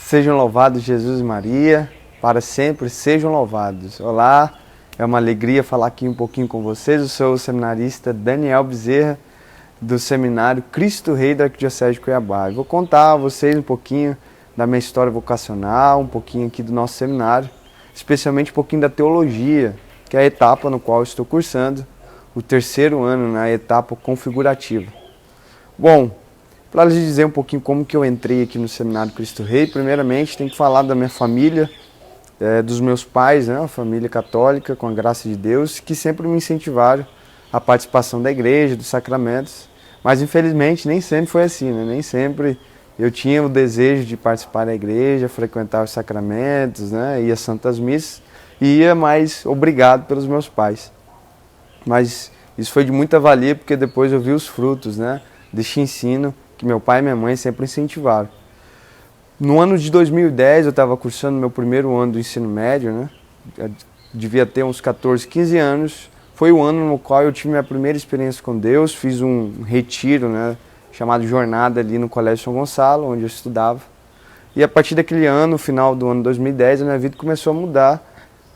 Sejam louvados Jesus e Maria, para sempre sejam louvados. Olá, é uma alegria falar aqui um pouquinho com vocês. Eu sou o seminarista Daniel Bezerra, do Seminário Cristo Rei da Arquidiocese de Cuiabá. Eu vou contar a vocês um pouquinho da minha história vocacional, um pouquinho aqui do nosso seminário, especialmente um pouquinho da teologia, que é a etapa no qual eu estou cursando, o terceiro ano, na etapa configurativa. Bom, para lhes dizer um pouquinho como que eu entrei aqui no Seminário Cristo Rei, primeiramente tem que falar da minha família, dos meus pais, né, uma família católica, com a graça de Deus, que sempre me incentivaram a participação da igreja, dos sacramentos, mas infelizmente nem sempre foi assim, né? Nem sempre eu tinha o desejo de participar da igreja, frequentar os sacramentos, né, ia às santas missas, e ia mais obrigado pelos meus pais. Mas isso foi de muita valia, porque depois eu vi os frutos, né, deste ensino que meu pai e minha mãe sempre incentivaram. No ano de 2010, eu estava cursando meu primeiro ano do ensino médio, né? Eu devia ter uns 14, 15 anos. Foi o ano no qual eu tive minha primeira experiência com Deus, fiz um retiro, né, chamado Jornada ali no Colégio São Gonçalo, onde eu estudava. E a partir daquele ano, no final do ano 2010, a minha vida começou a mudar,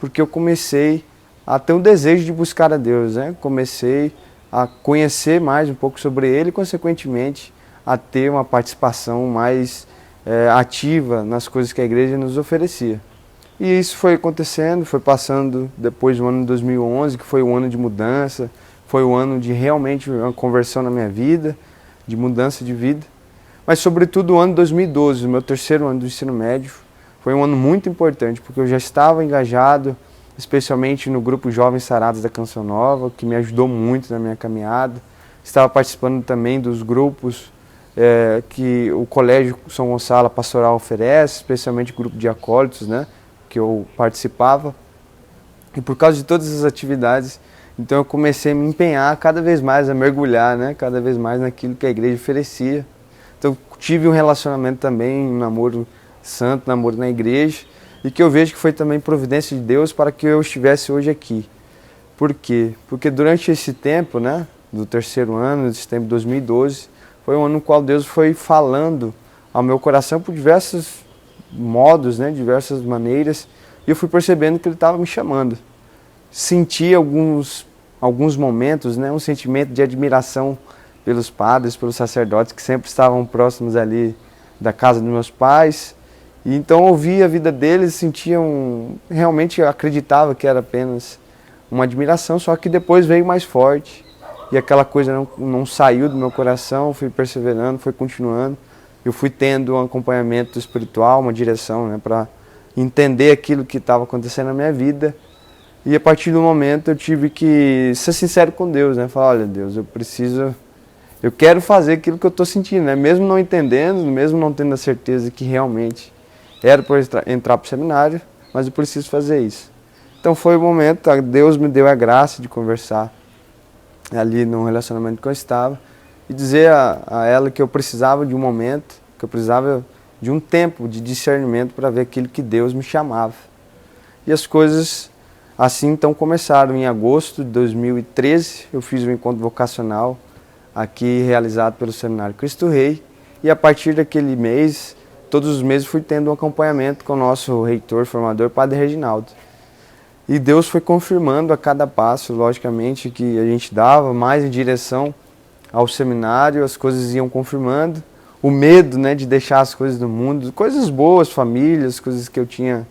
porque eu comecei a ter um desejo de buscar a Deus, né? Comecei a conhecer mais um pouco sobre Ele e, consequentemente, a ter uma participação mais ativa nas coisas que a igreja nos oferecia. E isso foi acontecendo, foi passando depois do ano de 2011, que foi o ano de mudança, foi o ano de realmente uma conversão na minha vida, de mudança de vida. Mas sobretudo o ano de 2012, o meu terceiro ano do ensino médio, foi um ano muito importante, porque eu já estava engajado, especialmente no grupo Jovens Sarados da Canção Nova, que me ajudou muito na minha caminhada. Estava participando também dos grupos que o Colégio São Gonçalo Pastoral oferece, especialmente o grupo de acólitos, né, que eu participava. E por causa de todas essas atividades, então eu comecei a me empenhar cada vez mais, a mergulhar, né, cada vez mais naquilo que a igreja oferecia. Então tive um relacionamento também, um namoro santo, namoro na igreja, e que eu vejo que foi também providência de Deus para que eu estivesse hoje aqui. Por quê? Porque durante esse tempo, né, do terceiro ano, desse tempo de 2012, foi um ano no qual Deus foi falando ao meu coração por diversos modos, né, diversas maneiras, e eu fui percebendo que Ele estava me chamando. Senti alguns momentos, né, um sentimento de admiração pelos padres, pelos sacerdotes que sempre estavam próximos ali da casa dos meus pais. E então eu via a vida deles, realmente acreditava que era apenas uma admiração, só que depois veio mais forte. E aquela coisa não saiu do meu coração, fui perseverando, fui continuando. Eu fui tendo um acompanhamento espiritual, uma direção, né, para entender aquilo que estava acontecendo na minha vida. E a partir do momento eu tive que ser sincero com Deus, né? Falar, olha Deus, eu quero fazer aquilo que eu estou sentindo, né? Mesmo não entendendo, mesmo não tendo a certeza que realmente era para entrar para o seminário, mas eu preciso fazer isso. Então foi o momento, Deus me deu a graça de conversar ali no relacionamento que eu estava e dizer a ela que eu precisava de um momento, que eu precisava de um tempo de discernimento para ver aquilo que Deus me chamava. E as coisas assim então começaram. Em agosto de 2013 eu fiz um encontro vocacional aqui realizado pelo Seminário Cristo Rei, e a partir daquele mês, todos os meses fui tendo um acompanhamento com o nosso reitor, formador, Padre Reginaldo. E Deus foi confirmando a cada passo, logicamente, que a gente dava mais em direção ao seminário, as coisas iam confirmando. O medo, né, de deixar as coisas do mundo, coisas boas, famílias, coisas que eu tinha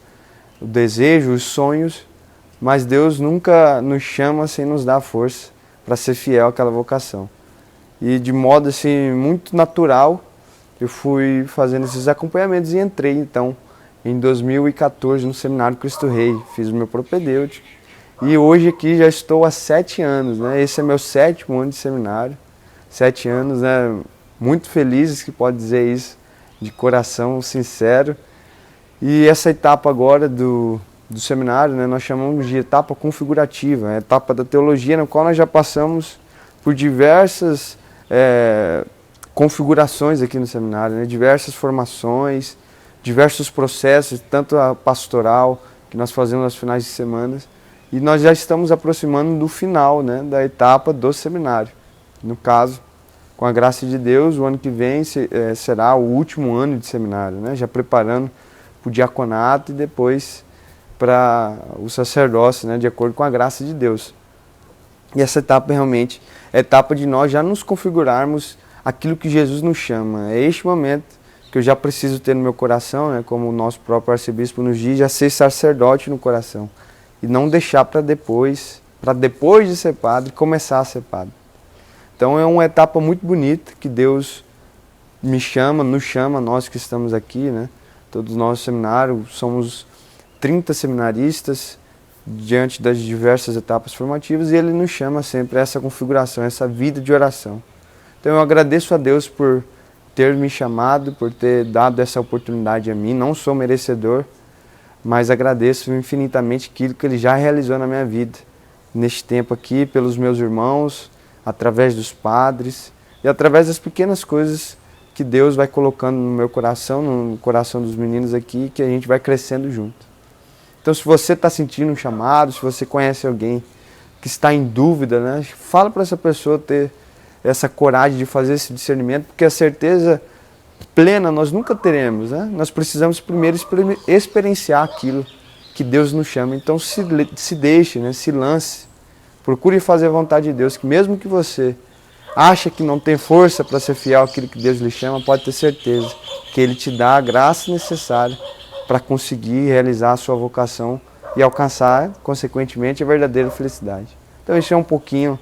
o desejo, os sonhos, mas Deus nunca nos chama sem nos dar força para ser fiel àquela vocação. E de modo assim, muito natural, eu fui fazendo esses acompanhamentos e entrei então em 2014 no Seminário Cristo Rei, fiz o meu propedêutico e hoje aqui já estou há 7 anos, né? Esse é meu 7º ano de seminário, 7 anos, né? Muito felizes que pode dizer isso, de coração sincero. E essa etapa agora do seminário, né, nós chamamos de etapa configurativa, a etapa da teologia, na qual nós já passamos por diversas configurações aqui no seminário, né, diversas formações, diversos processos, tanto a pastoral, que nós fazemos nas finais de semana, e nós já estamos aproximando do final, né, da etapa do seminário. No caso, com a graça de Deus, o ano que vem será o último ano de seminário, né? Já preparando para o diaconato e depois para o sacerdócio, né, de acordo com a graça de Deus. E essa etapa realmente é a etapa de nós já nos configurarmos aquilo que Jesus nos chama. É este momento que eu já preciso ter no meu coração, né, como o nosso próprio arcebispo nos diz, já ser sacerdote no coração. E não deixar para depois de ser padre, começar a ser padre. Então é uma etapa muito bonita que Deus me chama, nos chama, nós que estamos aqui, né? Todos nós no seminário, somos 30 seminaristas diante das diversas etapas formativas e Ele nos chama sempre a essa configuração, essa vida de oração. Então eu agradeço a Deus por ter me chamado, por ter dado essa oportunidade a mim. Não sou merecedor, mas agradeço infinitamente aquilo que Ele já realizou na minha vida, neste tempo aqui, pelos meus irmãos, através dos padres e através das pequenas coisas que Deus vai colocando no meu coração, no coração dos meninos aqui, que a gente vai crescendo junto. Então, se você está sentindo um chamado, se você conhece alguém que está em dúvida, né, fala para essa pessoa ter essa coragem de fazer esse discernimento, porque a certeza plena nós nunca teremos, né? Nós precisamos primeiro experienciar aquilo que Deus nos chama. Então, se deixe, né, se lance, procure fazer a vontade de Deus, que mesmo que você acha que não tem força para ser fiel àquilo que Deus lhe chama, pode ter certeza que Ele te dá a graça necessária para conseguir realizar a sua vocação e alcançar, consequentemente, a verdadeira felicidade. Então, esse é um pouquinho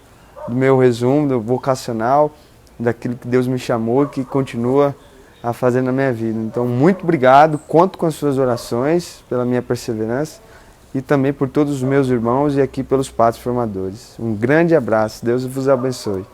do meu resumo, do vocacional, daquilo que Deus me chamou e que continua a fazer na minha vida. Então, muito obrigado, conto com as suas orações, pela minha perseverança e também por todos os meus irmãos e aqui pelos padres formadores. Um grande abraço, Deus vos abençoe.